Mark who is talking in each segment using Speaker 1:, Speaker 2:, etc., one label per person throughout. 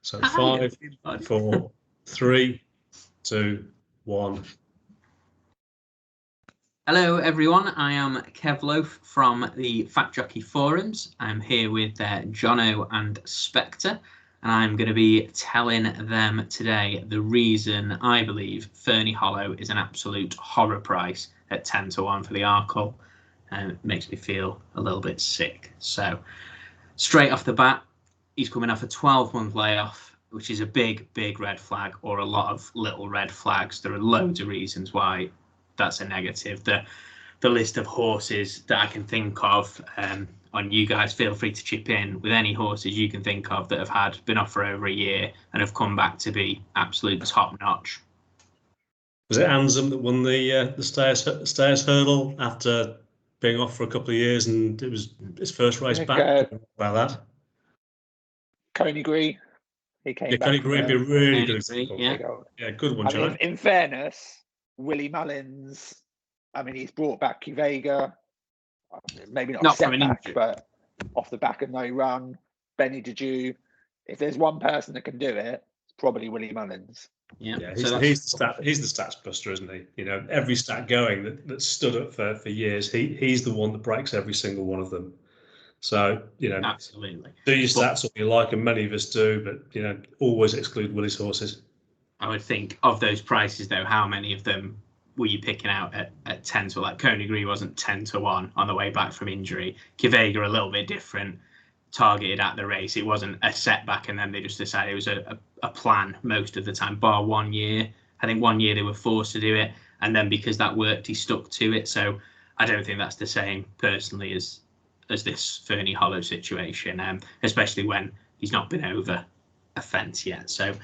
Speaker 1: So 5, 4, 3, 2, 1.
Speaker 2: Hello everyone, I am Kev Loaf from the Fat Jockey Forums. I'm here with Jono and Spectre, and I'm going to be telling them today the reason I believe Ferny Hollow is an absolute horror price at 10 to 1 for the Arkle, and it makes me feel a little bit sick. So straight off the bat, he's coming off a 12-month layoff, which is a big red flag, or a lot of little red flags. There are loads of reasons why that's a negative. The list of horses that I can think of, on you guys, feel free to chip in with any horses you can think of that have been off for over a year and have come back to be absolute top notch.
Speaker 1: Was it Ansem that won the Stayers Hurdle after being off for a couple of years, and it was his first race back? About that.
Speaker 3: Coney, he came back.
Speaker 1: Coney would be a really good example.
Speaker 3: Yeah,
Speaker 1: good one, Joe.
Speaker 3: In fairness, Willie Mullins, I mean, he's brought back Vega, maybe not setback, but off the back of no run. Benny Deju. If there's one person that can do it, it's probably Willie Mullins.
Speaker 1: Yeah, he's the stats buster, isn't he? You know, every stat going that stood up for years, he's the one that breaks every single one of them. So, you know,
Speaker 2: absolutely.
Speaker 1: Do your stats all you like, and many of us do, but, you know, always exclude Willie's horses.
Speaker 2: I would think of those prices, though, how many of them were you picking out at 10 to 1? Like Coney wasn't 10 to 1 on the way back from injury. Kivega a little bit different, targeted at the race. It wasn't a setback and then they just decided it was a plan most of the time, bar 1 year. I think 1 year they were forced to do it, and then because that worked, he stuck to it. So I don't think that's the same personally as this Ferny Hollow situation, especially when he's not been over a fence yet. So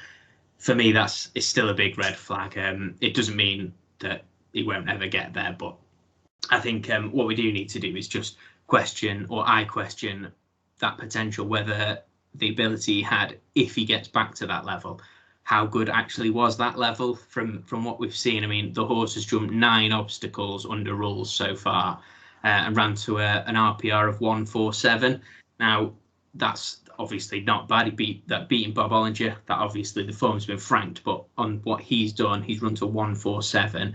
Speaker 2: for me, it's still a big red flag. It doesn't mean that he won't ever get there, but I think what we do need to do is just question that potential, whether the ability he had, if he gets back to that level, how good actually was that level from what we've seen. I mean, the horse has jumped 9 obstacles under rules so far and ran to an RPR of 147. Now, that's obviously not bad. He beating Bob Ollinger. That obviously the form's been franked, but on what he's done, he's run to 147.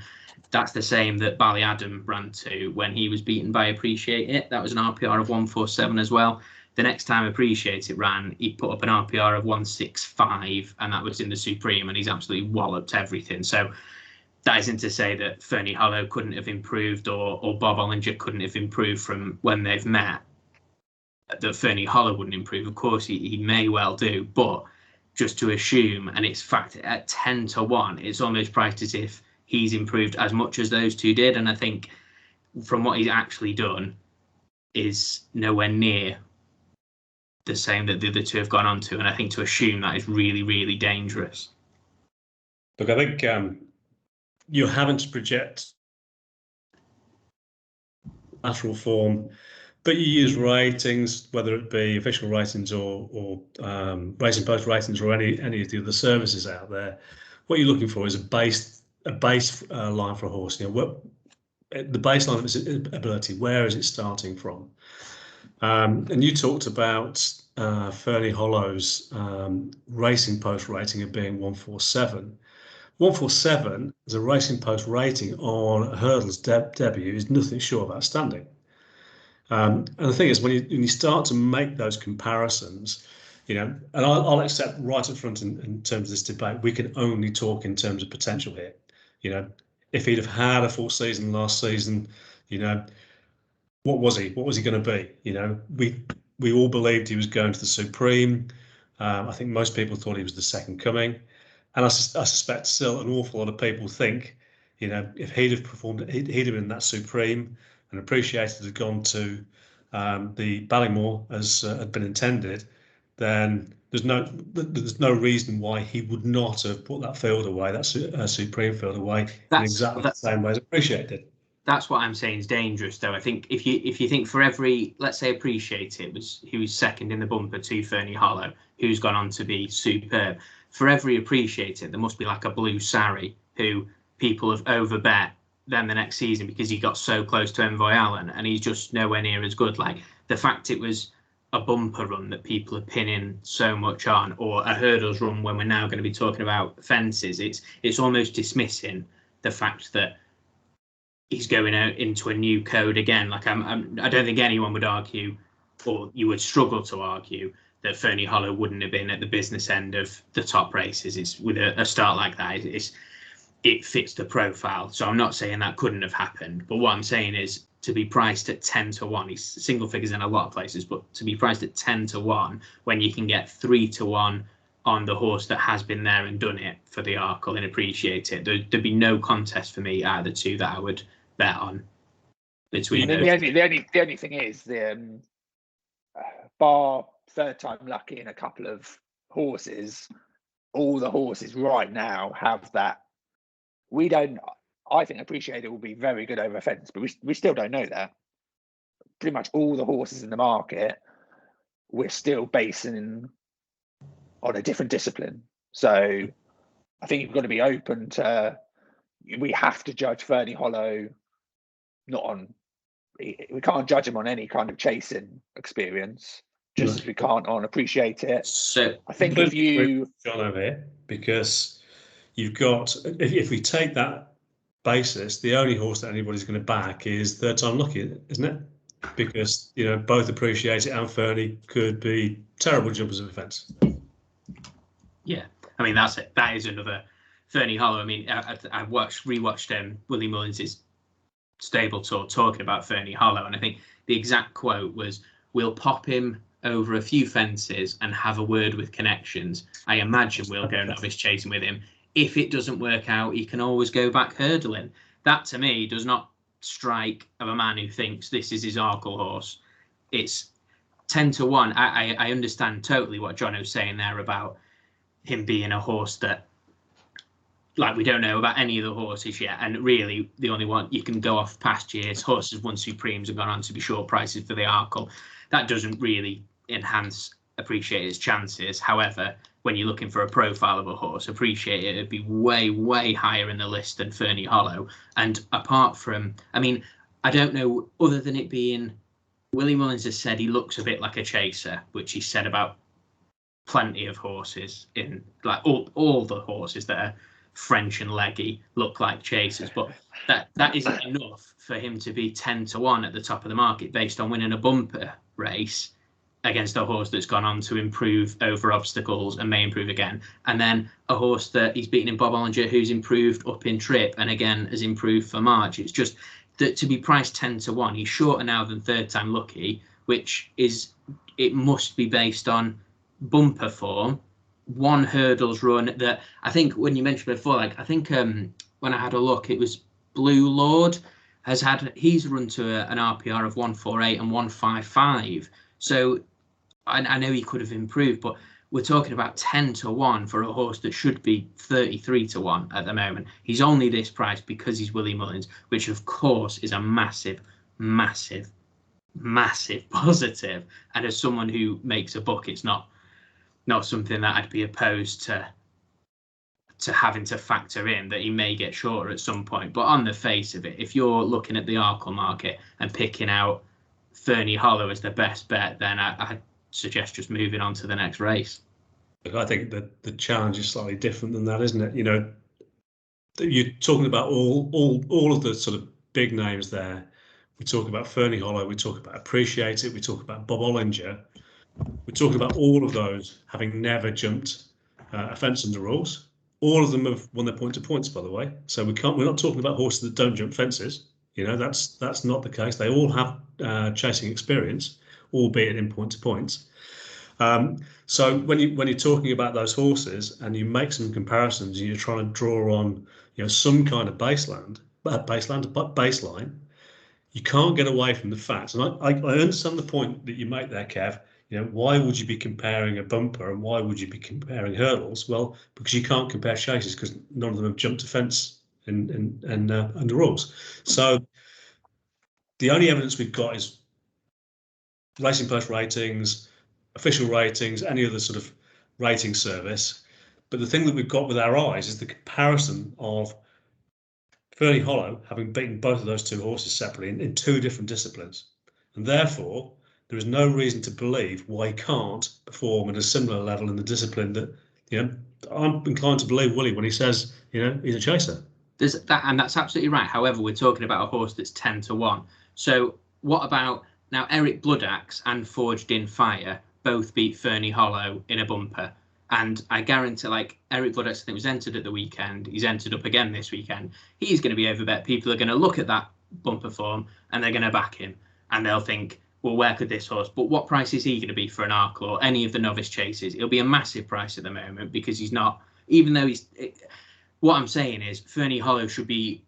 Speaker 2: That's the same that Bally Adam ran to when he was beaten by Appreciate It. That was an RPR of 147 as well. The next time Appreciate It ran, he put up an RPR of 165, and that was in the Supreme, and he's absolutely walloped everything. So that isn't to say that Ferny Hollow couldn't have improved, or Bob Ollinger couldn't have improved from when they've met. That Ferny Hollow wouldn't improve. Of course, he may well do, but just to assume, and it's fact at 10 to 1, it's almost priced as if he's improved as much as those two did. And I think from what he's actually done is nowhere near the same that the other two have gone on to. And I think to assume that is really, really dangerous.
Speaker 1: Look, I think you're having to project lateral form, but you use ratings, whether it be official ratings or Racing Post ratings or any of the other services out there. What you're looking for is a base line for a horse. You know, the baseline of its ability. Where is it starting from? And you talked about Ferny Hollow's Racing Post rating of being 147. 147 as a Racing Post rating on a hurdles debut is nothing short of outstanding. And the thing is, when you start to make those comparisons, you know, and I'll accept right up front in terms of this debate, we can only talk in terms of potential here. You know, if he'd have had a full season last season, you know, what was he? What was he going to be? You know, we all believed he was going to the Supreme. I think most people thought he was the second coming, and I suspect still an awful lot of people think, you know, if he'd have performed, he'd have been in that Supreme, and Appreciated had gone to the Ballymore as had been intended, then there's no reason why he would not have put that field away, that Supreme field away, in exactly the same way as Appreciated.
Speaker 2: That's what I'm saying is dangerous, though. I think if you think for every, let's say Appreciate It he was second in the bumper to Ferny Hollow, who's gone on to be superb. For every Appreciate It, there must be like a Blue Sarri who people have overbet then the next season because he got so close to Envoy Allen, and he's just nowhere near as good. Like the fact it was a bumper run that people are pinning so much on, or a hurdles run when we're now going to be talking about fences. It's almost dismissing the fact that he's going out into a new code again. Like I don't think anyone would argue, or you would struggle to argue, that Ferny Hollow wouldn't have been at the business end of the top races. It's with a start like that. It fits the profile. So I'm not saying that couldn't have happened, but what I'm saying is to be priced at 10 to 1. He's single figures in a lot of places, but to be priced at 10 to 1 when you can get 3 to 1 on the horse that has been there and done it for the Arkle and appreciate it, there'd be no contest for me out of the two that I would bet on between those.
Speaker 3: The only thing is the bar third time lucky in a couple of horses, all the horses right now have that. I think Appreciate It will be very good over a fence, but we still don't know that. Pretty much all the horses in the market, we're still basing on a different discipline. So I think you've got to be open to, we have to judge Ferny Hollow not on, we can't judge him on any kind of chasing experience, just as we can't on Appreciate It.
Speaker 2: So
Speaker 3: I think if you
Speaker 1: John over here, because you've got, if we take that basis, the only horse that anybody's going to back is Third Time Lucky, isn't it? Because both Appreciate It and Ferny could be terrible jumpers of a fence.
Speaker 2: Yeah, I mean that's it. That is another Ferny Hollow. I mean, I rewatched Willie Mullins' stable tour talking about Ferny Hollow, and I think the exact quote was, "We'll pop him over a few fences and have a word with connections. I imagine we'll go novice chasing with him. If it doesn't work out, he can always go back hurdling." That to me does not strike of a man who thinks this is his Arkle horse. It's 10 to 1. I understand totally what Jono's saying there about him being a horse that, like, we don't know about any of the horses yet, and really the only one you can go off past years, horses won Supremes and gone on to be short prices for the Arkle. That doesn't really enhance Appreciate It's chances. However, when you're looking for a profile of a horse, Appreciate It would be way, way higher in the list than Ferny Hollow. And apart from, I mean, I don't know, other than it being, Willie Mullins has said he looks a bit like a chaser, which he said about plenty of horses, in like all the horses that are French and leggy look like chasers, but that isn't enough for him to be 10 to 1 at the top of the market based on winning a bumper race against a horse that's gone on to improve over obstacles and may improve again, and then a horse that he's beaten in Bob Olinger who's improved up in trip and again has improved for March. It's just that to be priced 10 to 1, he's shorter now than Third Time Lucky, which is, it must be based on bumper form, one hurdles run that I think when you mentioned before, like I think when I had a look, it was Blue Lord he's run to an RPR of 148 and 155. So I know he could have improved, but we're talking about 10 to 1 for a horse that should be 33 to 1 at the moment. He's only this price because he's Willie Mullins, which of course is a massive, massive, massive positive. And as someone who makes a book, it's not something that I'd be opposed to having to factor in that he may get shorter at some point. But on the face of it, if you're looking at the Arkle market and picking out Ferny Hollow as the best bet, then I suggest just moving on to the next race.
Speaker 1: I think that the challenge is slightly different than that, isn't it? You're talking about all of the sort of big names there. We talk about Ferny Hollow, we talk about Appreciate It, we talk about Bob Olinger. We're talking about all of those having never jumped a fence under rules. All of them have won their point to points, by the way. So we're not talking about horses that don't jump fences. That's not the case. They all have chasing experience, albeit in point to points. So when you're talking about those horses and you make some comparisons and you're trying to draw on some kind of baseline, you can't get away from the facts. And I understand the point that you make there, Kev. Why would you be comparing a bumper and why would you be comparing hurdles? Well, because you can't compare chases because none of them have jumped a fence and under rules. So the only evidence we've got is Racing Post ratings, official ratings, any other sort of rating service. But the thing that we've got with our eyes is the comparison of Ferny Hollow having beaten both of those two horses separately in two different disciplines. And therefore, there is no reason to believe why he can't perform at a similar level in the discipline that, I'm inclined to believe Willie when he says, he's a chaser.
Speaker 2: There's that, and that's absolutely right. However, we're talking about a horse that's 10-1. So what about now? Eric Bloodaxe and Forged in Fire both beat Ferny Hollow in a bumper, and I guarantee, Eric Bloodaxe, I think, was entered at the weekend. He's entered up again this weekend. He's going to be overbet. People are going to look at that bumper form and they're going to back him, and they'll think, well, where could this horse? But what price is he going to be for an Arkle or any of the novice chases? It'll be a massive price at the moment because he's not. Even though what I'm saying is Ferny Hollow should be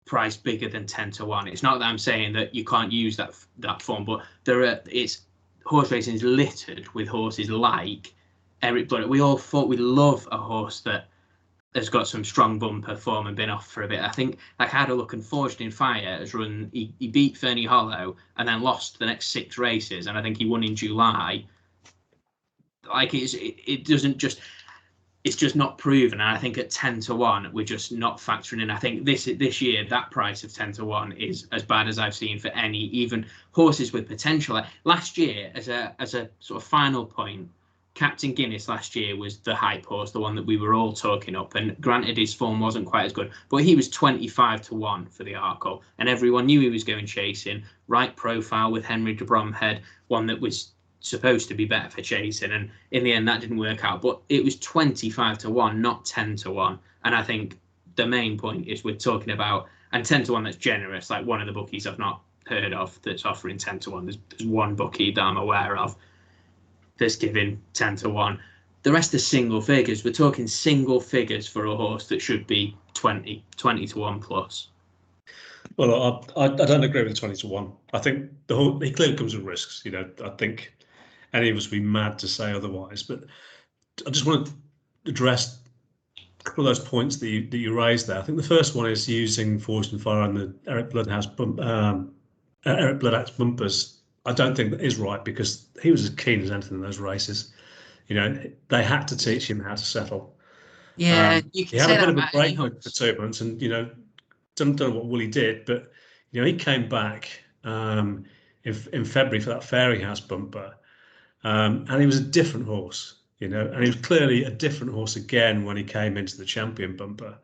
Speaker 2: priced bigger than 10-1. It's not that I'm saying that you can't use that form, but horse racing is littered with horses like Eric Blood. We all thought we love a horse that has got some strong bumper form and been off for a bit. I think I had a look, and Forged in Fire has run. He beat Ferny Hollow and then lost the next 6 races, and I think he won in July. It doesn't just. It's just not proven, and I think at 10-1 we're just not factoring in. I think this year that price of 10-1 is as bad as I've seen for any, even horses with potential. Last year, as a sort of final point, Captain Guinness last year was the hype horse, the one that we were all talking up. And granted, his form wasn't quite as good, but he was 25-1 for the Arkle, and everyone knew he was going chasing. Right profile with Henry de Bromhead, one that was supposed to be better for chasing, and in the end that didn't work out. But it was 25-1, not 10-1. And I think the main point is we're talking about, and 10-1 that's generous. Like, one of the bookies I've not heard of that's offering 10-1. There's one bookie that I'm aware of that's giving 10-1. The rest are single figures. We're talking single figures for a horse that should be 20-1 plus.
Speaker 1: Well, I don't agree with 20-1. I think he clearly comes with risks. I think any of us would be mad to say otherwise. But I just want to address a couple of those points that you raised there. I think the first one is using Forged in Fire and the Eric Bloodaxe bumpers. I don't think that is right, because he was as keen as anything in those races. They had to teach him how to settle.
Speaker 2: Yeah, you can say that about any
Speaker 1: break for 2 months, and don't know what Willie did, but he came back in February for that Fairyhouse bumper, and he was a different horse, and he was clearly a different horse again when he came into the Champion bumper.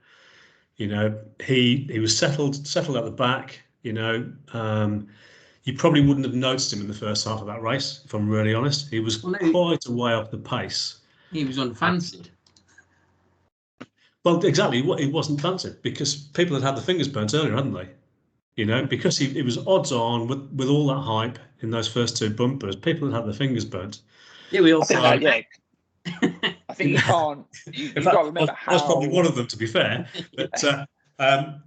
Speaker 1: He was settled at the back. You probably wouldn't have noticed him in the first half of that race, if I'm really honest. He was quite a way up the pace.
Speaker 2: He was unfancied.
Speaker 1: Well, exactly. He wasn't fancied because people had the fingers burnt earlier, hadn't they? Because he was odds on with all that hype in those first 2 bumpers. People had their fingers burnt.
Speaker 2: Yeah, we all
Speaker 3: said. Yeah. I think you can't. You've got to remember how. I was
Speaker 1: probably one of them, to be fair. But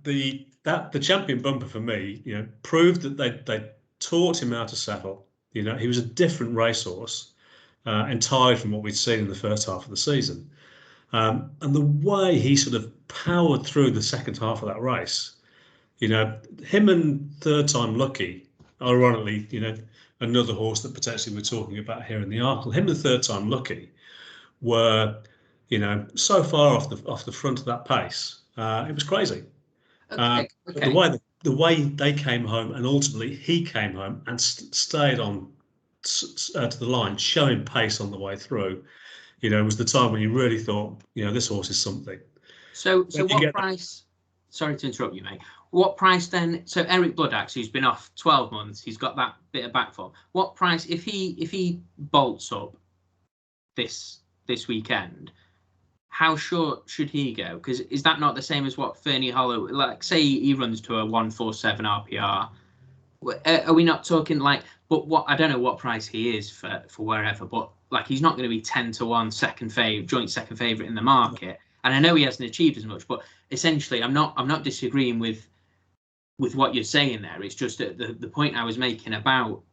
Speaker 1: the Champion bumper for me, proved that they taught him how to settle. He was a different racehorse, entirely from what we'd seen in the first half of the season. And the way he sort of powered through the second half of that race, him and Third Time Lucky, ironically, another horse that potentially we're talking about here in the Arkle, him and Third Time Lucky were, so far off the front of that pace. It was crazy.
Speaker 2: Okay.
Speaker 1: The way they came home, and ultimately he came home and stayed on to the line, showing pace on the way through. Was the time when you really thought, this horse is something.
Speaker 2: So what price? Sorry to interrupt you, mate. What price then? So Eric Bloodaxe, who's been off 12 months, he's got that bit of back form. What price if he bolts up this weekend? How short should he go? Because is that not the same as what Ferny Hollow? Like, say he runs to a 147 RPR. Are we not talking like? But what, I don't know what price he is for wherever, but like, he's not going to be 10-1 joint second favourite in the market. And I know he hasn't achieved as much, but essentially, I'm not disagreeing with what you're saying there. It's just that the point I was making about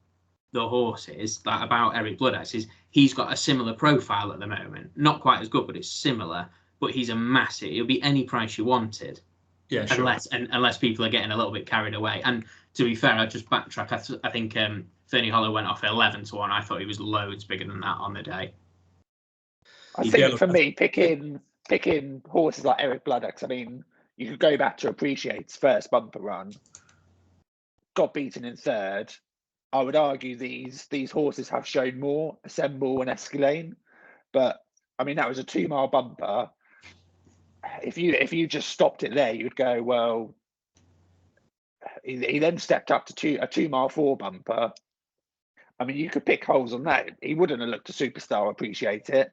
Speaker 2: the horses, about Eric Bloodaxe, is he's got a similar profile at the moment. Not quite as good, but it's similar. But he's a massive. It'll be any price you wanted.
Speaker 1: Yeah, sure.
Speaker 2: Unless people are getting a little bit carried away. And to be fair, I just backtrack. I think Ferny Hollow went off 11-1. I thought he was loads bigger than that on the day.
Speaker 3: I think for me, picking horses like Eric Bloodaxe, I mean, you could go back to Appreciate's first bumper run, got beaten in third, I would argue these horses have shown more, Assemble and Escalane, but I mean that was a 2 mile bumper. If you just stopped it there, you'd go, well, he then stepped up to a 2 mile 4 bumper. I mean, you could pick holes on that. He wouldn't have looked a superstar, appreciate it,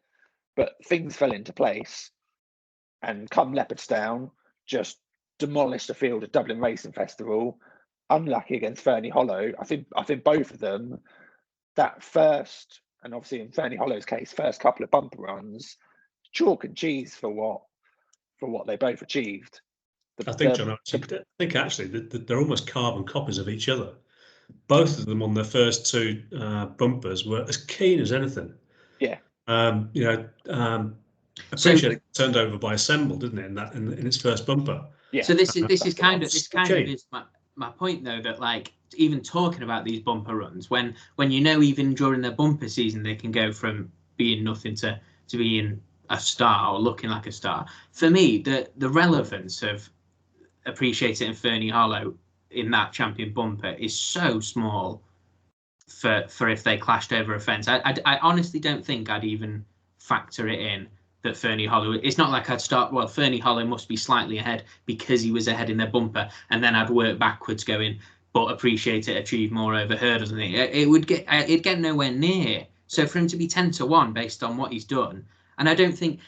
Speaker 3: but things fell into place. And come Leopardstown, just demolished the field at Dublin Racing Festival. Unlucky against Ferny Hollow. I think both of them, that first, and obviously in Ferny Hollow's case, first couple of bumper runs, chalk and cheese for what they both achieved.
Speaker 1: I think actually they're almost carbon copies of each other. Both of them on their first 2 bumpers were as keen as anything.
Speaker 3: Yeah.
Speaker 1: Appreciate it turned over by Assemble, didn't it? In its first bumper.
Speaker 2: Yeah. So this is kind of is my point though, that like even talking about these bumper runs when even during their bumper season they can go from being nothing to being a star or looking like a star. For me, the relevance of Appreciate It and Ferny Hollow in that champion bumper is so small for if they clashed over a fence. I honestly don't think I'd even factor it in that Ferny Hollow, it's not like I'd start, well, Ferny Hollow must be slightly ahead because he was ahead in their bumper, and then I'd work backwards going, but Appreciate It achieved more over hurdles, and it'd get nowhere near. So for him to be 10 to 1 based on what he's done, and I think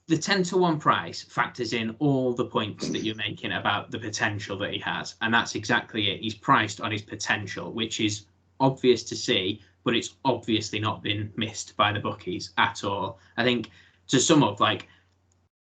Speaker 2: the 10 to 1 price factors in all the points that you're making about the potential that he has, and that's exactly it. He's priced on his potential, which is obvious to see, but it's obviously not been missed by the bookies at all. I think to sum up, like,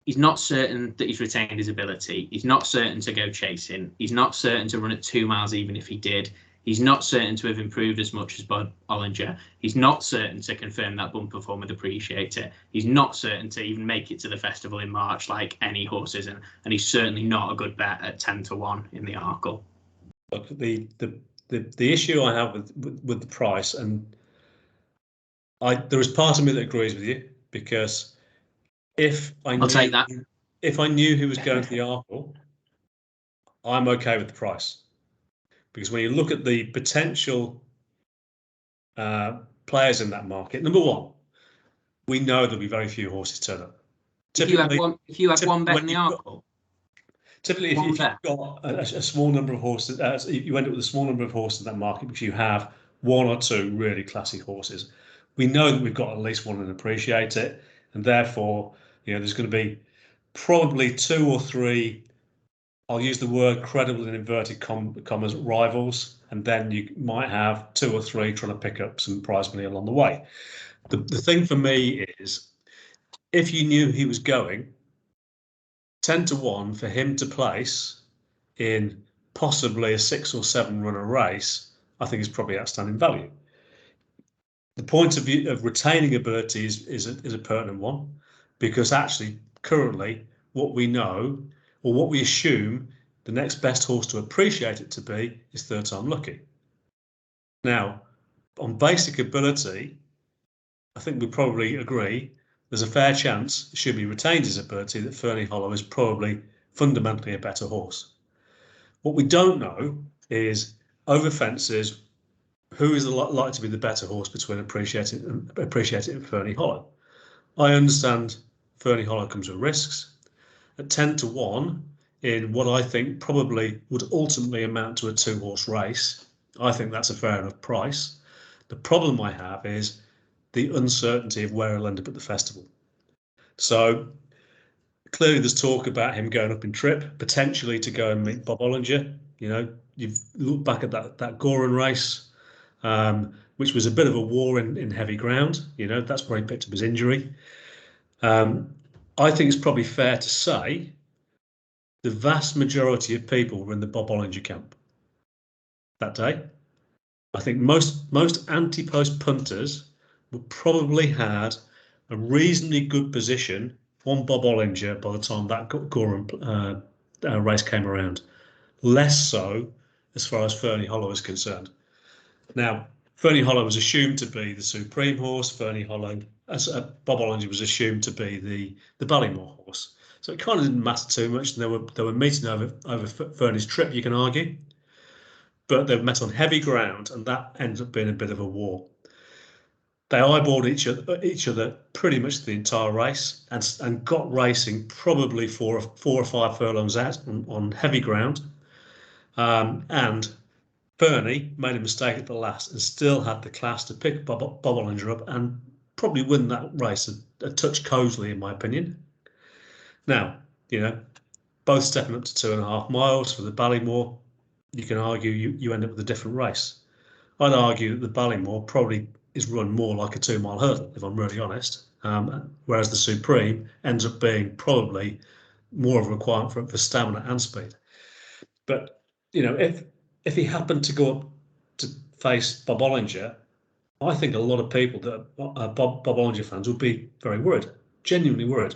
Speaker 2: he's not certain that he's retained his ability. He's not certain to go chasing. He's not certain to run at 2 miles, even if he did. He's not certain to have improved as much as Bob Ollinger. He's not certain to confirm that bumper form with Appreciate It. He's not certain to even make it to the festival in March like any horse is, and he's certainly not a good bet at 10 to 1 in the Arkle.
Speaker 1: Look, the issue I have with the price, and there is part of me that agrees with you, because if I knew he was going to the Arkle, I'm okay with the price. Because when you look at the potential players in that market, number one, we know there'll be very few horses turn up.
Speaker 2: If you have one bet in the Arkle,
Speaker 1: typically, if you've got a small number of horses, you end up with a small number of horses in that market because you have 1 or 2 really classy horses. We know that we've got at least one and Appreciate It, and therefore, there's going to be probably 2 or 3. I'll use the word credible in inverted commas, rivals, and then you might have 2 or 3 trying to pick up some prize money along the way. The thing for me is, if you knew he was going, 10 to 1 for him to place in possibly a 6 or 7 runner race, I think is probably outstanding value. The point of view of retaining ability is a pertinent one, because actually currently what we know, or what we assume the next best horse to Appreciate It to be, is Third Time Lucky. Now, on basic ability, I think we probably agree there's a fair chance, should he retain his ability, that Ferny Hollow is probably fundamentally a better horse. What we don't know is, over fences, who is likely to be the better horse between Appreciate It and Ferny Hollow. I understand Ferny Hollow comes with risks. At 10 to 1, in what I think probably would ultimately amount to a 2-horse race, I think that's a fair enough price. The problem I have is the uncertainty of where he'll end up at the festival. So clearly there's talk about him going up in trip, potentially to go and meet Bob Ollinger. You've looked back at that Goran race, which was a bit of a war in heavy ground. That's where he picked up his injury. I think it's probably fair to say the vast majority of people were in the Bob Ollinger camp that day. I think most anti-post punters would probably had a reasonably good position on Bob Ollinger by the time that Goran race came around. Less so as far as Ferny Hollow is concerned. Now, Ferny Hollow was assumed to be the supreme horse. Ferny Hollow, as Bob Ollinger was assumed to be the Ballymore horse. So it kind of didn't matter too much. They were meeting over Ferny's trip, you can argue. but they've met on heavy ground, and that ends up being a bit of a war. They eyeballed each other pretty much the entire race, and got racing probably 4 or 5 furlongs out on heavy ground. And Ferny made a mistake at the last and still had the class to pick Bob Bollinger up and probably win that race a touch cosily, in my opinion. Now, both stepping up to 2.5 miles for the Ballymore. You can argue you end up with a different race. I'd argue that the Ballymore probably is run more like a 2-mile hurdle, if I'm really honest, whereas the Supreme ends up being probably more of a requirement for stamina and speed. But if he happened to go up to face Bob Bollinger, I think a lot of people that are Bob Bollinger fans would be very worried, genuinely worried,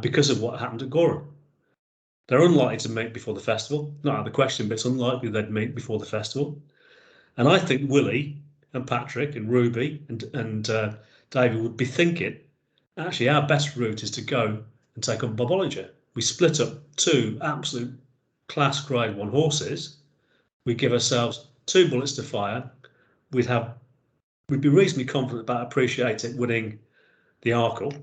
Speaker 1: because of what happened at Goran. They're unlikely to meet before the festival. Not out of the question, but it's unlikely they'd meet before the festival. And I think Willie and Patrick and Ruby and David would be thinking, actually, our best route is to go and take on Bob Bollinger. We split up 2 absolute class grade 1 horses. We give ourselves 2 bullets to fire. We'd be reasonably confident about Appreciate It winning the Arkle.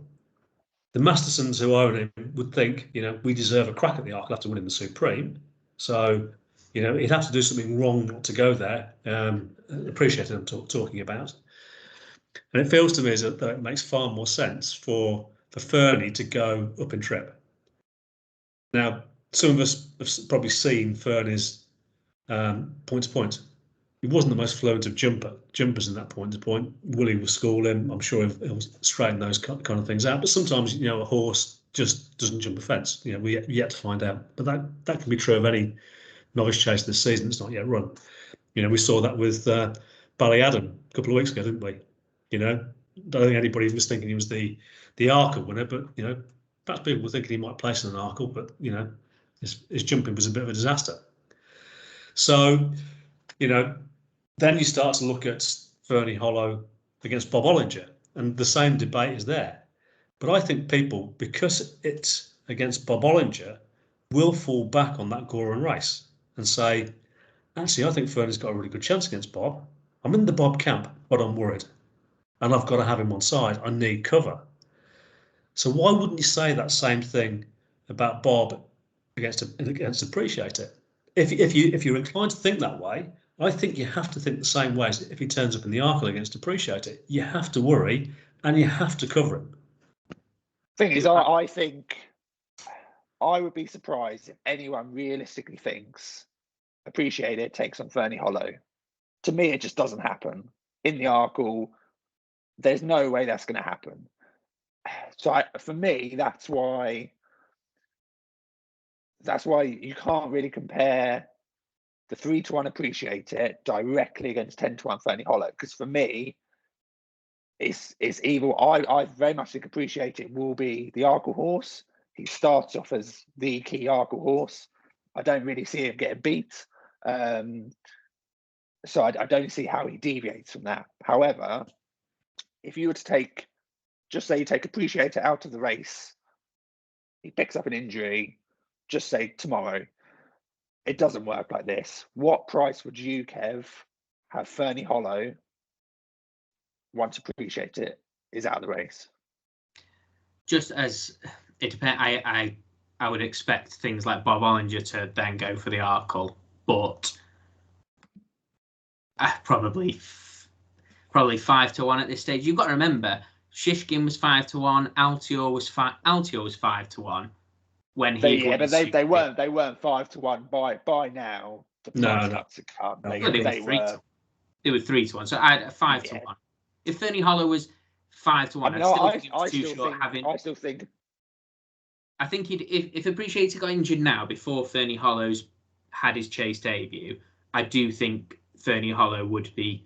Speaker 1: The Mastersons who own him would think, we deserve a crack at the Arkle after winning the Supreme. So, he'd have to do something wrong not to go there. Appreciate It, I'm talking about. And it feels to me that it makes far more sense for Ferny to go up in trip. Now, some of us have probably seen Ferny's point to point. He wasn't the most fluent of jumpers in that point to point. Willie will school him. I'm sure he'll straighten those kind of things out. But sometimes, a horse just doesn't jump a fence. We yet to find out. But that can be true of any novice chase this season that's not yet run. We saw that with Ballyadam a couple of weeks ago, didn't we? Don't think anybody was thinking he was the Arkle winner, but perhaps people were thinking he might place in an Arkle, but his jumping was a bit of a disaster. So, then you start to look at Ferny Hollow against Bob Bollinger, and the same debate is there. But I think people, because it's against Bob Bollinger, will fall back on that Goran race and say, actually, I think Ferny's got a really good chance against Bob. I'm in the Bob camp, but I'm worried. And I've got to have him on side. I need cover. So why wouldn't you say that same thing about Bob against Appreciate It? If you're inclined to think that way, I think you have to think the same way as if he turns up in the Arkle against Appreciate It. You have to worry and you have to cover him.
Speaker 3: Thing is, I think I would be surprised if anyone realistically thinks Appreciate It takes on Ferny Hollow. To me, it just doesn't happen. In the Arkle, there's no way that's going to happen. So for me, that's why you can't really compare the 3-1 Appreciate It directly against 10-1 Ferny Hollow, because for me, it's evil. I very much think Appreciate It will be the Arkle horse. He starts off as the key Arkle horse. I don't really see him getting beat. So I don't see how he deviates from that. However, if you were to just say you take Appreciate It out of the race, he picks up an injury, just say tomorrow, it doesn't work like this. What price would you, Kev, have Ferny Hollow once Appreciate It is out of the race?
Speaker 2: Just as it depends, I would expect things like Bob Bollinger to then go for the Arkle, but probably 5-1 at this stage. You've got to remember, Shishkin was 5-1, Altior was 5-1 when he.
Speaker 3: Yeah, but they weren't 5-1 by now. The price had to come. They
Speaker 2: were 3-1. So I had 5-1. Yeah. If Ferny Hollow was 5-1, I still think. I think if Appreciate It got injured now before Ferny Hollow's had his chase debut, I do think Ferny Hollow would be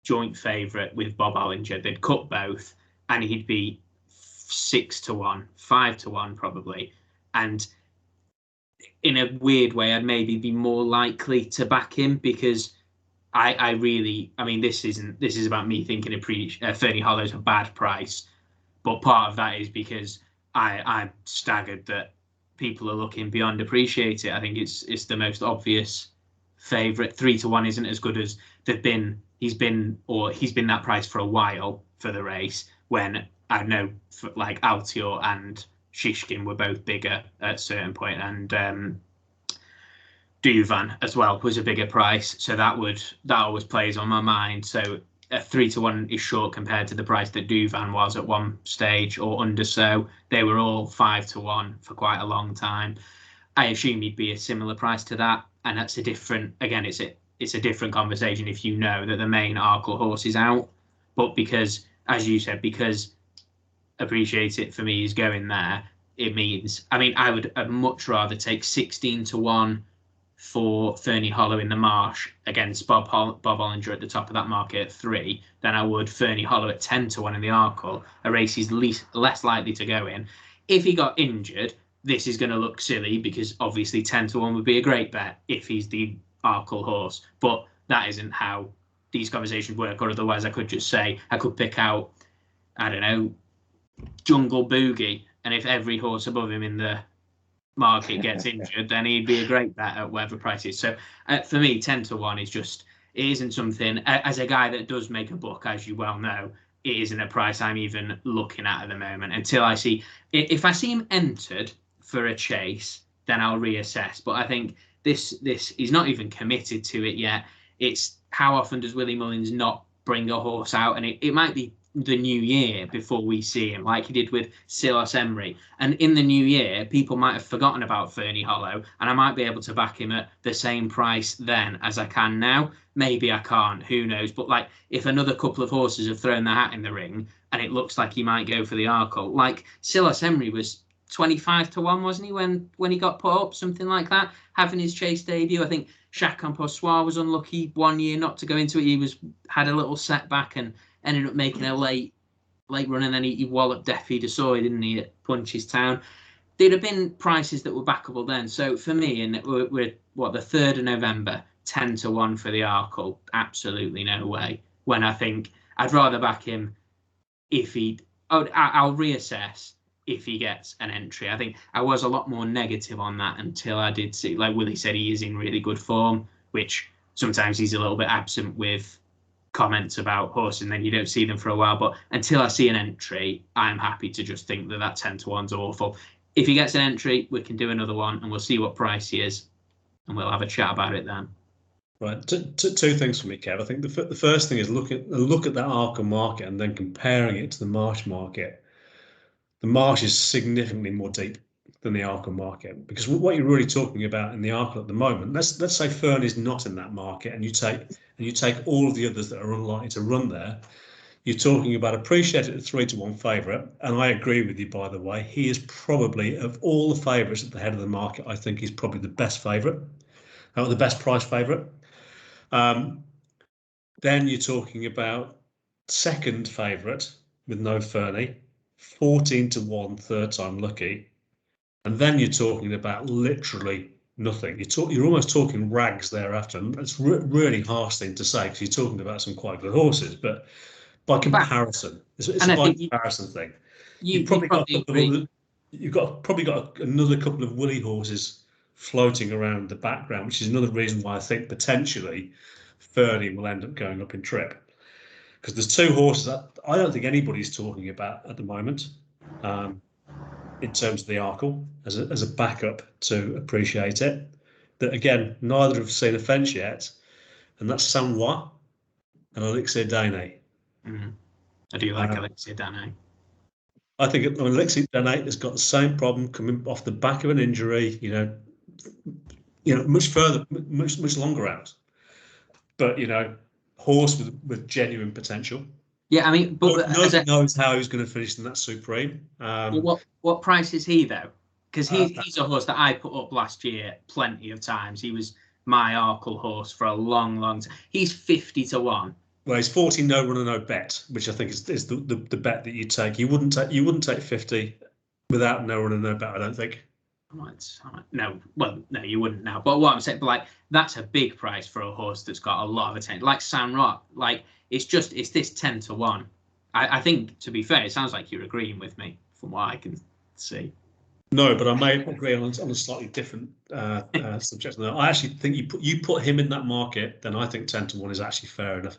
Speaker 2: joint favourite with Bob Bollinger. They'd cut both, and he'd be 6-1, 5-1 probably. And in a weird way, I'd maybe be more likely to back him because I mean, this is about me thinking Ferny Hollow's a bad price, but part of that is because I'm staggered that people are looking beyond Appreciate It. I think it's the most obvious favourite. 3 to 1 isn't as good as they've been. He's been that price for a while for the race. When I know like Altior and Shishkin were both bigger at a certain point, and Duvan as well was a bigger price. So that always plays on my mind. So a 3 to 1 is short compared to the price that Duvan was at one stage or under. So they were all 5 to 1 for quite a long time. I assume he'd be a similar price to that, and that's a different. Again, it's a different conversation if you know that the main Arkle horse is out. But because, as you said, because Appreciate It for me is going there, it means. I mean, I would much rather take 16 to 1 for Ferny Hollow in the Marsh against Bob Ollinger at the top of that market at 3 than I would Ferny Hollow at 10 to 1 in the Arkle, a race he's less likely to go in. If he got injured, this is going to look silly because obviously 10 to 1 would be a great bet if he's the Arkle horse, but that isn't how these conversations work. Or otherwise I could just say, I could pick out, I don't know, Jungle Boogie, and if every horse above him in the market gets injured, then he'd be a great bet at whatever price is. So for me, 10 to 1 is just, it isn't something, as a guy that does make a book, as you well know, it isn't a price I'm even looking at the moment until I see, if I see him entered for a chase, then I'll reassess. But I think this he's not even committed to it yet. It's how often does Willie Mullins not bring a horse out, and it might be the new year before we see him, like he did with Silas Emery. And in the new year, people might have forgotten about Ferny Hollow, and I might be able to back him at the same price then as I can now. Maybe I can't, who knows? But like, if another couple of horses have thrown their hat in the ring, and it looks like he might go for the Arkle, like Silas Emery was 25 to 1, wasn't he, when he got put up, something like that, having his chase debut. I think Chacun Possoir was unlucky one year not to go into it. He had a little setback and ended up making a late run, and then he walloped Defi de Soy, didn't he, at Punchestown. There'd have been prices that were backable then. So for me, and we're the 3rd of November, 10 to 1 for the Arkle, absolutely no way. When I think I'd rather back him if I'll reassess if he gets an entry. I think I was a lot more negative on that until I did see, like Willie said, he is in really good form, which sometimes he's a little bit absent with comments about horses, and then you don't see them for a while. But until I see an entry, I'm happy to just think that 10 to 1's awful. If he gets an entry, we can do another one, and we'll see what price he is, and we'll have a chat about it then.
Speaker 1: Right, two things for me, Kev. I think the first thing is look at that Arkle market and then comparing it to the Marsh market. The Marsh is significantly more deep than the Arkle market, because what you're really talking about in the Arkle at the moment, let's say Ferny's not in that market, and you take all of the others that are unlikely to run there. You're talking about Appreciate It, a 3 to 1 favourite, and I agree with you, by the way. He is probably, of all the favourites at the head of the market, I think he's probably the best favourite, the best price favourite. Then you're talking about second favourite with no Ferny, 14 to 1, third time lucky. And then you're talking about literally nothing. You're almost talking rags thereafter. And it's really harsh thing to say, because you're talking about some quite good horses, but by comparison, it's a by comparison thing. You've probably got another couple of Willie horses floating around the background, which is another reason why I think potentially Ferny will end up going up in trip, because there's two horses that I don't think anybody's talking about at the moment in terms of the Arkle as a backup to Appreciate It, that again neither have seen a fence yet, and that's Sanois and Elixir Dane.
Speaker 2: I do like Elixir Dane.
Speaker 1: I think Elixir Dane has got the same problem coming off the back of an injury, much further, much longer out. But horse with genuine potential.
Speaker 2: Yeah, I mean, but
Speaker 1: nobody knows how he's going to finish in that Supreme.
Speaker 2: What price is he though? Because he's a horse that I put up last year plenty of times. He was my Arkle horse for a long time. He's 50 to 1.
Speaker 1: Well, he's 40 no runner no bet, which I think is the bet that you take. You wouldn't take 50 without no runner no bet, I don't think.
Speaker 2: No, you wouldn't now. But what I'm saying, that's a big price for a horse that's got a lot of attention. Like Sanois, it's this 10 to 1. I think, to be fair, it sounds like you're agreeing with me from what I can see.
Speaker 1: No, but I may agree on a slightly different subject. I actually think you put him in that market, then I think 10-1 is actually fair enough.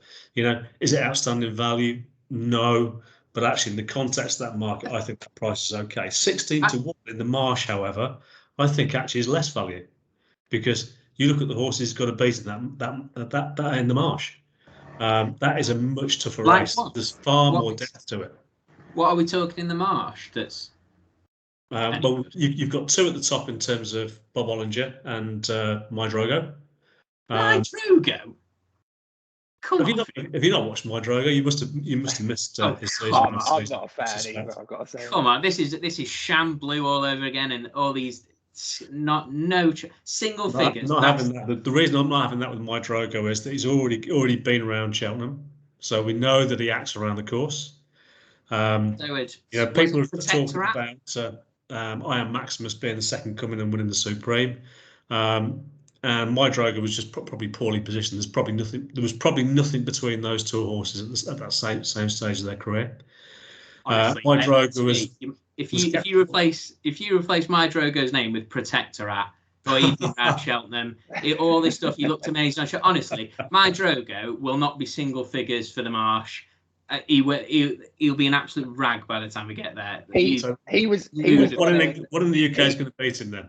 Speaker 1: Is it outstanding value? No, but actually in the context of that market, I think that price is okay. 16-1 in the Marsh, however, I think actually is less value, because you look at the horses he's got to beat in that in the Marsh. That is a much tougher race.
Speaker 2: What?
Speaker 1: There's far more depth to it.
Speaker 2: What are we talking in the Marsh? That's
Speaker 1: well, you've got two at the top in terms of Bob Ollinger and Mydrogo.
Speaker 2: Mydrogo? Come on.
Speaker 1: Have you not watched Mydrogo? You must have missed his season.
Speaker 3: I'm not a fan either, I've got to say.
Speaker 2: Come on, this is sham blue all over again, and all these single figures.
Speaker 1: Not having that. The reason I'm not having that with Mydrogo is that he's already been around Cheltenham, so we know that he acts around the course. People are talking about I Am Maximus being the second coming and winning the Supreme. And Mydrogo was just probably poorly positioned. There was probably nothing between those two horses at that same stage of their career.
Speaker 2: Honestly,
Speaker 1: Mydrogo was.
Speaker 2: If you replace Mydrogo's name with Protectorat, or even at Cheltenham, all this stuff, you looked amazing. Honestly, Mydrogo will not be single figures for the Marsh. He'll be an absolute rag by the time we get there.
Speaker 1: He was. What in the UK is going to beat him then?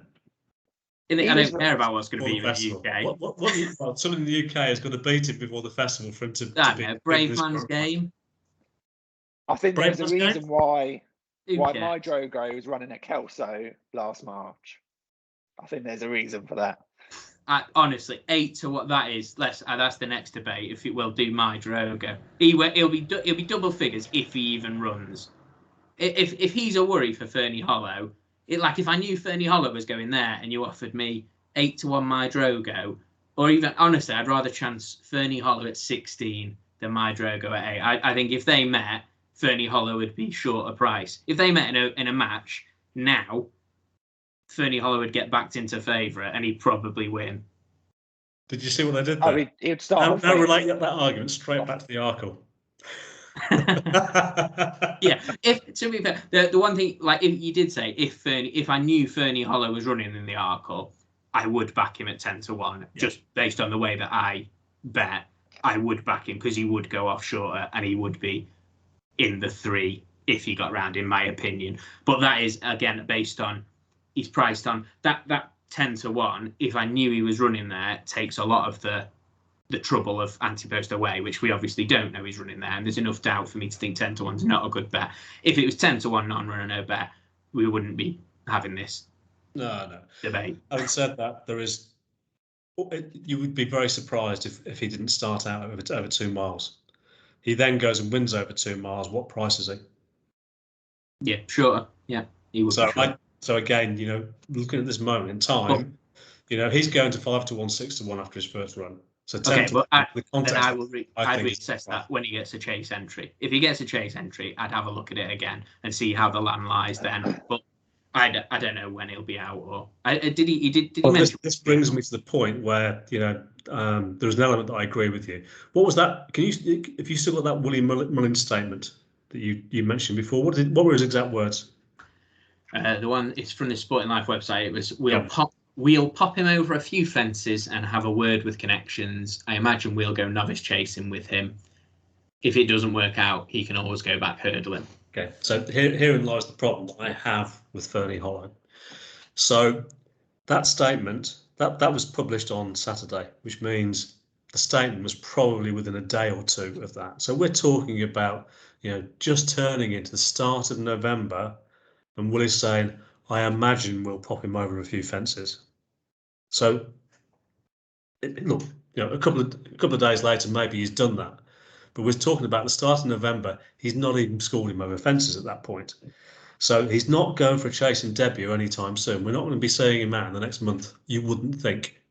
Speaker 2: I don't care about what's going to be in the UK.
Speaker 1: Someone in the UK is going to beat him before the festival for him to.
Speaker 2: Brave Man's Game.
Speaker 3: I think there's a reason why Mydrogo was running at Kelso last March. I think there's a reason for that.
Speaker 2: Honestly, 8-1 that is. That's the next debate. If it will do Mydrogo, he'll be double figures if he even runs. If he's a worry for Ferny Hollow, if I knew Ferny Hollow was going there and you offered me 8-1 Mydrogo, or even honestly, I'd rather chance Ferny Hollow at 16 than Mydrogo at 8. I think if they met, Ferny Hollow would be short of price. If they met in a match now, Ferny Hollow would get backed into favourite and he'd probably win.
Speaker 1: Did you see what I did there?
Speaker 3: He'd start.
Speaker 1: Now relate that argument straight back to the Arkle.
Speaker 2: Yeah. To be fair, the one thing, if you did say if I knew Ferny Hollow was running in the Arkle, I would back him at 10-1, just based on the way that I bet. I would back him because he would go off shorter and he would be in the 3 if he got round, in my opinion. But that is again based on he's priced on that 10-1. If I knew he was running there, takes a lot of the trouble of anti-post away, which we obviously don't know he's running there, and there's enough doubt for me to think 10-1 is not a good bet. If it was 10-1 non-runner no bet, we wouldn't be having this debate.
Speaker 1: Having said that, you would be very surprised if he didn't start out over 2 miles. He then goes and wins over 2 miles. What price is he?
Speaker 2: Yeah, sure. Yeah, he would.
Speaker 1: So again, looking at this moment in time, he's going to 5-1, 6-1 after his first run. So
Speaker 2: I will reassess that when he gets a chase entry. If he gets a chase entry, I'd have a look at it again and see how the land lies then. But I don't know when he'll be out. Or did he mention?
Speaker 1: This brings me to the point where there's an element that I agree with you. What was that? If you still got that Willie Mullins statement that you mentioned before, what were his exact words?
Speaker 2: The one it's from the Sporting Life website. It was we'll pop him over a few fences and have a word with connections. I imagine we'll go novice chasing with him. If it doesn't work out, he can always go back hurdling.
Speaker 1: Okay, so herein lies the problem that I have with Ferny Hollow. So that statement that was published on Saturday, which means the statement was probably within a day or two of that. So we're talking about just turning into the start of November, and Willie's saying, I imagine we'll pop him over a few fences. So, look, a couple of days later, maybe he's done that. But we're talking about the start of November. He's not even schooled him over fences at that point. So he's not going for a chasing debut anytime soon. We're not going to be seeing him out in the next month. You wouldn't think.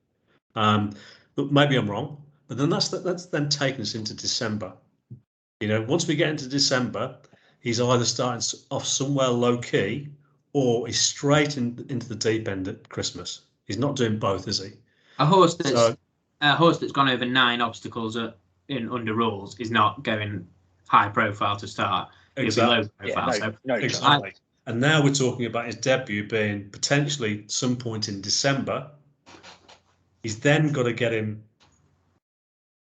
Speaker 1: But maybe I'm wrong. But then that's then taking us into December. Once we get into December, he's either starting off somewhere low key, or he's straight into the deep end at Christmas. He's not doing both, is he?
Speaker 2: A horse that's gone over 9 obstacles under rules is not going high profile to start.
Speaker 1: Exactly.
Speaker 2: He'll be low profile.
Speaker 1: Exactly. And now we're talking about his debut being potentially some point in December. He's then got to get him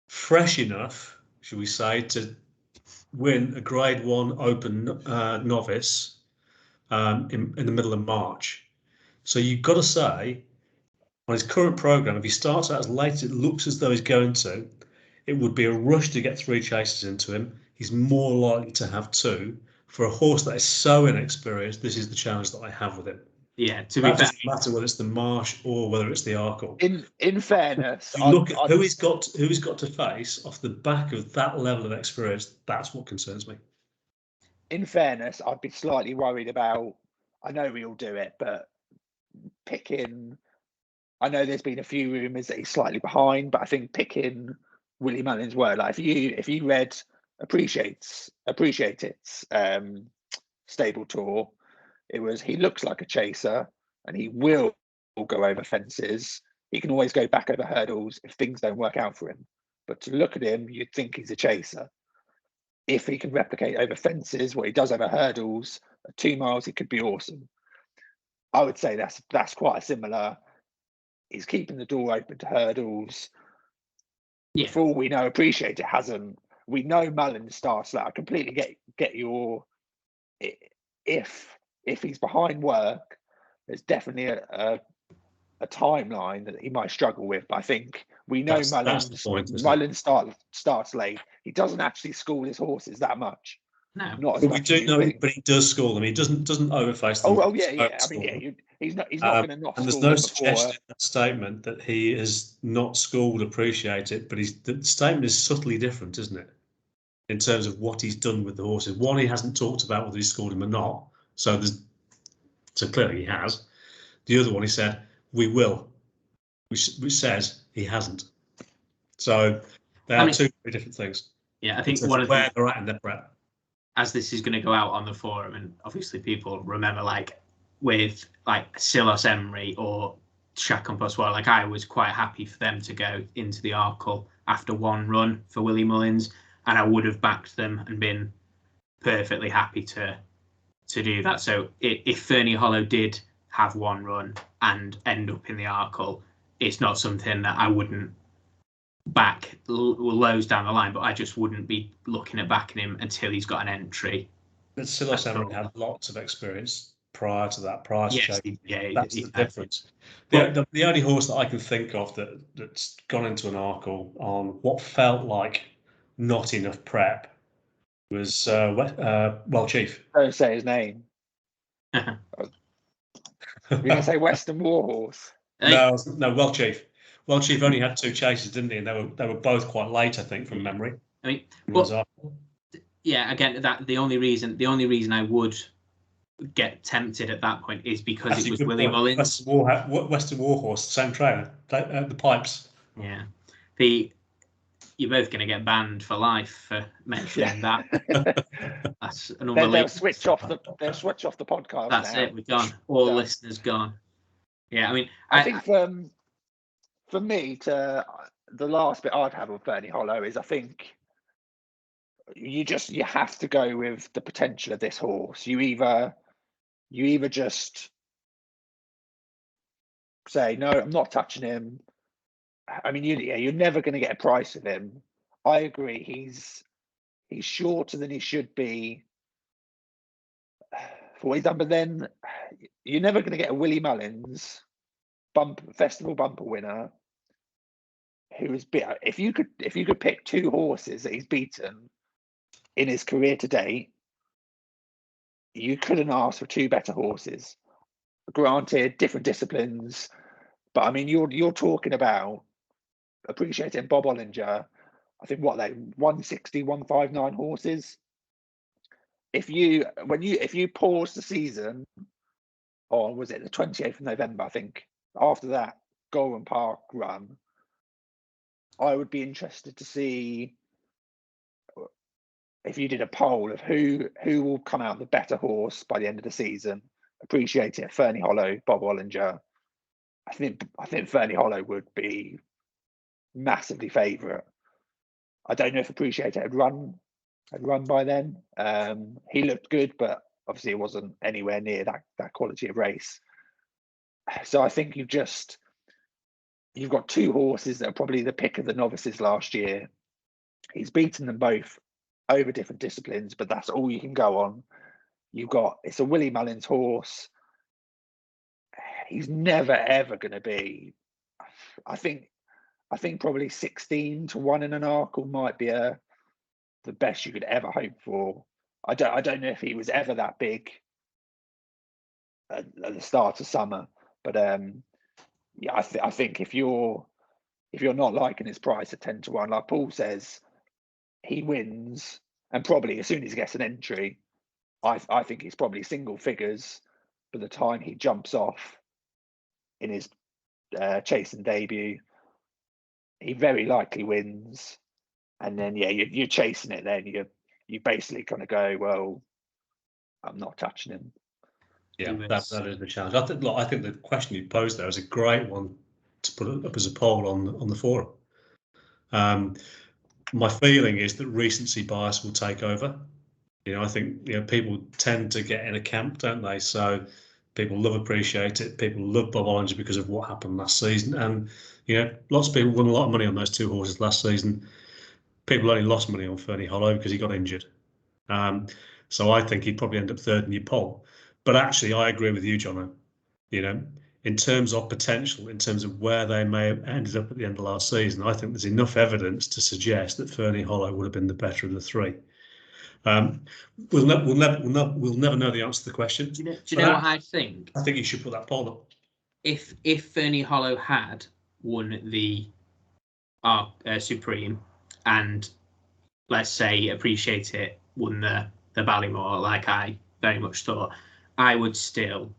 Speaker 1: fresh enough, should we say, to win a Grade 1 Open novice in the middle of March. So you've got to say, on his current programme, if he starts out as late as it looks as though he's going to, it would be a rush to get 3 chases into him. He's more likely to have 2. For a horse that is so inexperienced, this is the challenge that I have with him.
Speaker 2: Yeah, to be
Speaker 1: That
Speaker 2: fair,
Speaker 1: doesn't matter whether it's the Marsh or whether it's the Arkle.
Speaker 3: In fairness,
Speaker 1: you look at who he's got to face off the back of that level of experience. That's what concerns me.
Speaker 3: In fairness, I'd be slightly worried about. I know we all do it, but picking. I know there's been a few rumours that he's slightly behind, but I think picking Willie Mullins' word, like if you read Appreciate It's stable tour, it was he looks like a chaser and he will go over fences. He can always go back over hurdles if things don't work out for him. But to look at him, you'd think he's a chaser. If he can replicate over fences what he does over hurdles at 2 miles, he could be awesome. I would say that's quite a similar. He's keeping the door open to hurdles.
Speaker 2: Yeah.
Speaker 3: For all we know, Appreciate It hasn't. We know Mullins starts that. I completely get your. If he's behind work, there's definitely a timeline that he might struggle with. But I think we know Mullins.
Speaker 1: That's the point,
Speaker 3: Mullins starts late. He doesn't actually school his horses that much.
Speaker 2: No,
Speaker 3: not as
Speaker 1: but
Speaker 3: much
Speaker 1: we do know, but he does school them. He doesn't overface them.
Speaker 3: Oh yeah. I mean, yeah. He's not going to not.
Speaker 1: And there's no suggestion in that statement that he is not schooled. Appreciate It, but the statement is subtly different, isn't it? In terms of what he's done with the horses. One, he hasn't talked about whether he schooled him or not. So clearly he has. The other one, he said, we will, which says he hasn't. So they are 2 very different things.
Speaker 2: Yeah, I think
Speaker 1: one of where they're at in their prep.
Speaker 2: As this is going to go out on the forum, and obviously people remember, like with like Silas Emery or Chacon Passoir, like I was quite happy for them to go into the Arkle after 1 run for Willie Mullins, and I would have backed them and been perfectly happy to do that. So if Ferny Hollow did have 1 run and end up in the Arkle, it's not something that I wouldn't back lows down the line, but I just wouldn't be looking at backing him until he's got an entry.
Speaker 1: But Silas Emery had lots of experience prior to that. That's the difference. The only horse that I can think of that's gone into an Arkle on what felt like not enough prep was Well Chief.
Speaker 3: Don't say his name. You're going to say Western Warhorse?
Speaker 1: No, Well Chief. Well Chief only had 2 chases, didn't he? And they were both quite late, I think, from memory.
Speaker 2: I mean, again, that the only reason I would get tempted at that point is because it was Willie Mullins.
Speaker 1: Western Warhorse, same trainer, the pipes.
Speaker 2: Yeah, you're both going to get banned for life for mentioning that. That's an unbelievable.
Speaker 3: They'll switch off the podcast.
Speaker 2: That's
Speaker 3: now.
Speaker 2: it. We're gone. All listeners gone. Yeah, I mean,
Speaker 3: I think for me, the last bit I'd have with Ferny Hollow is I think you have to go with the potential of this horse. You either just say no, I'm not touching him. I mean, you're never going to get a price of him. I agree. He's shorter than he should be for what he's done, but then you're never going to get a Willie Mullins festival bumper winner who is beat. If you could pick 2 horses that he's beaten in his career to date, you couldn't ask for 2 better horses. Granted, different disciplines, but I mean, you're talking about Appreciating Bob Ollinger. I think what 160, 159 horses. If you pause the season, or was it the 28th of November? I think after that Golden Park run, I would be interested to see if you did a poll of who will come out the better horse by the end of the season. Appreciate It, Ferny Hollow, Bob Ollinger. I think Ferny Hollow would be massively favourite. I don't know if Appreciate It had run by then. He looked good, but obviously it wasn't anywhere near that quality of race. So I think you've got two horses that are probably the pick of the novices last year. He's beaten them both over different disciplines, but that's all you can go on. It's a Willie Mullins horse. He's never ever going to be. I think probably 16 to 1 in an Arkle might be the best you could ever hope for. I don't know if he was ever that big at the start of summer, but yeah, I think if you're not liking his price at 10 to 1, like Paul says, he wins, and probably as soon as he gets an entry, I think he's probably single figures by the time he jumps off in his chasing debut. He very likely wins, and then you're chasing it. Then you basically kind of go, well, I'm not touching him.
Speaker 1: Yeah, that is the challenge. I think the question you posed there is a great one to put up as a poll on the forum. My feeling is that recency bias will take over. I think people tend to get in a camp, don't they? So people love Appreciate It. People love Bob Olinger because of what happened last season, and lots of people won a lot of money on those two horses last season. People only lost money on Ferny Hollow because he got injured. So I think he'd probably end up third in your poll. But actually, I agree with you, Jono. In terms of potential, in terms of where they may have ended up at the end of last season, I think there's enough evidence to suggest that Ferny Hollow would have been the better of the three. We'll never know the answer to the question.
Speaker 2: Do you know what I think?
Speaker 1: I think you should put that poll up.
Speaker 2: If Ferny Hollow had won the Supreme, and let's say Appreciate It won the Ballymore, like I very much thought, I would still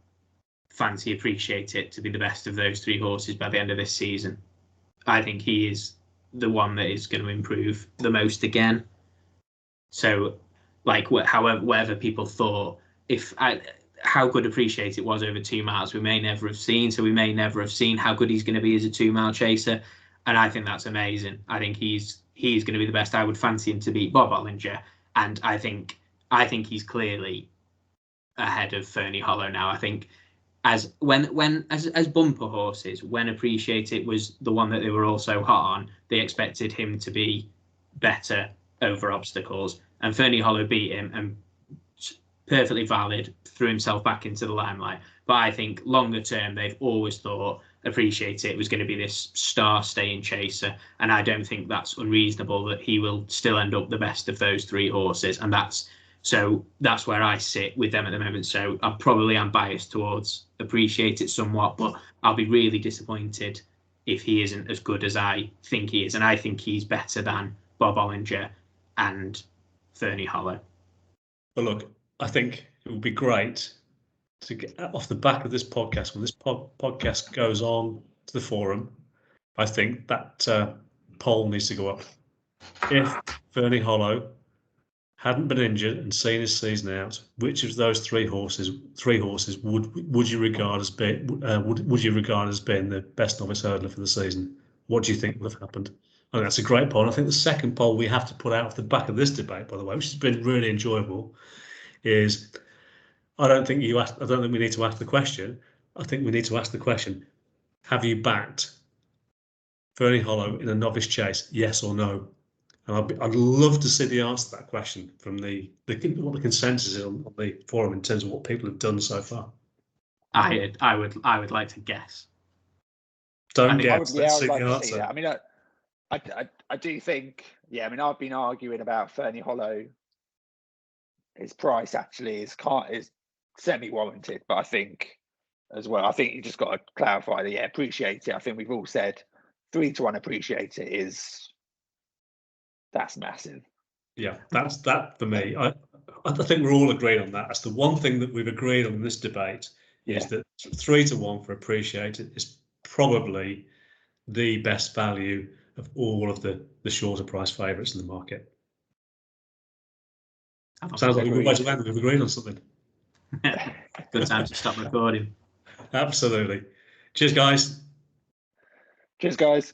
Speaker 2: fancy Appreciate It to be the best of those three horses by the end of this season. I think he is the one that is going to improve the most again. So, like, whatever people thought, how good Appreciate It was over 2 miles, we may never have seen. So we may never have seen how good he's going to be as a 2 mile chaser, and I think that's amazing. I think he's going to be the best. I would fancy him to beat Bob Olinger, and I think he's clearly ahead of Ferny Hollow now. I think as bumper horses, when Appreciate It was the one that they were all so hot on, they expected him to be better over obstacles, and Ferny Hollow beat him, and perfectly valid, threw himself back into the limelight. But I think longer term, they've always thought Appreciate It was going to be this star staying chaser, and I don't think that's unreasonable that he will still end up the best of those three horses, and that's where I sit with them at the moment. So I probably am biased towards Appreciate It somewhat, but I'll be really disappointed if he isn't as good as I think he is, and I think he's better than Bob Olinger and Ferny Hollow.
Speaker 1: But look, I think it would be great to get off the back of this podcast, when this podcast goes on to the forum, I think that poll needs to go up. If Ferny Hollow hadn't been injured and seen his season out, which of those three horses would you regard as being the best novice hurdler for the season? What do you think would have happened? I think that's a great poll. I think the second poll we have to put out off the back of this debate, by the way, which has been really enjoyable, is I don't think we need to ask the question. I think we need to ask the question: have you backed Ferny Hollow in a novice chase? Yes or no? And I'd love to see the answer to that question from what the consensus is on the forum in terms of what people have done so far.
Speaker 2: I would like to guess.
Speaker 1: Don't guess.
Speaker 3: Let's see the answer. I mean, I do think. Yeah, I mean, I've been arguing about Ferny Hollow. His price actually is semi-warranted, but I think as well, I think you just got to clarify that. Yeah, Appreciate It. I think we've all said 3 to 1 Appreciate It that's massive.
Speaker 1: Yeah, that's that for me. I think we're all agreed on that. That's the one thing that we've agreed on in this debate is that 3 to 1 for Appreciate It is probably the best value of all of the shorter price favourites in the market. Sounds like we've agreed on something.
Speaker 2: Good time to stop recording.
Speaker 1: Absolutely. Cheers, guys.
Speaker 3: Cheers, guys.